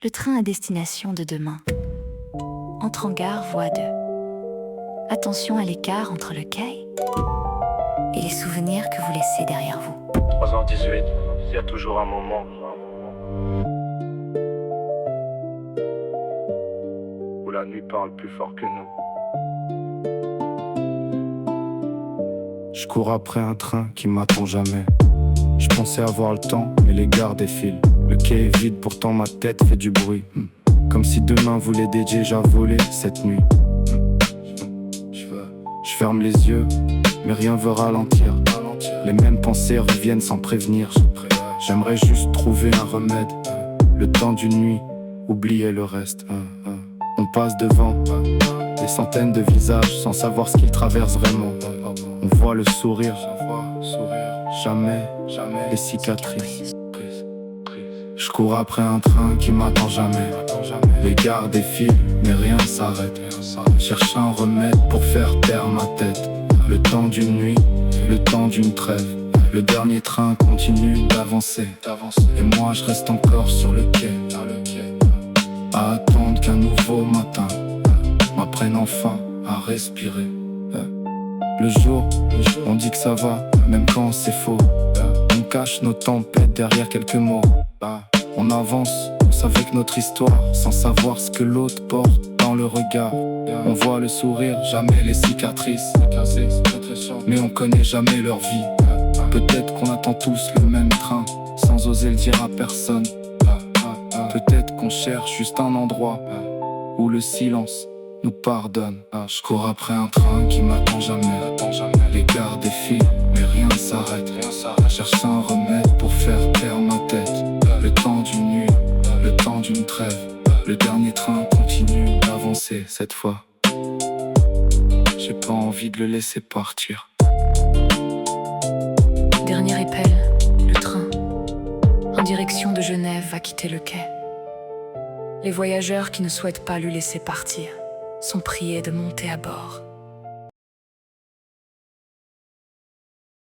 Le train à destination de demain. Entre en gare, voie 2. Attention à l'écart entre le quai et les souvenirs que vous laissez derrière vous. 3h18, il y a toujours un moment où la nuit parle plus fort que nous. Je cours après un train qui m'attend jamais. Je pensais avoir le temps, mais les gares défilent. Le quai est vide, pourtant ma tête fait du bruit. Comme si demain voulait déjà voler cette nuit. Je ferme les yeux, mais rien veut ralentir. Les mêmes pensées reviennent sans prévenir. J'aimerais juste trouver un remède. Le temps d'une nuit, oublier le reste. On passe devant des centaines de visages sans savoir ce qu'ils traversent vraiment. On voit le sourire, jamais les cicatrices. Je cours après un train qui m'attend jamais. Les gares défilent, mais rien s'arrête. Cherche un remède pour faire taire ma tête. Le temps d'une nuit, le temps d'une trêve. Le dernier train continue d'avancer. Et moi je reste encore sur le quai, à attendre qu'un nouveau matin m'apprenne enfin à respirer. Le jour, on dit que ça va, même quand c'est faux. On cache nos tempêtes derrière quelques mots. On avance, avec notre histoire, sans savoir ce que l'autre porte dans le regard. On voit le sourire, jamais les cicatrices. Mais on connaît jamais leur vie. Peut-être qu'on attend tous le même train, sans oser le dire à personne. Peut-être qu'on cherche juste un endroit où le silence nous pardonne. Je cours après un train qui m'attend jamais. Les gares défilent, mais rien ne s'arrête. Cherche un remède pour faire taire ma tête. Le temps d'une nuit, le temps d'une trêve. Le dernier train continue d'avancer cette fois. J'ai pas envie de le laisser partir. Dernier épelle, le train, en direction de Genève, va quitter le quai. Les voyageurs qui ne souhaitent pas le laisser partir sont priés de monter à bord.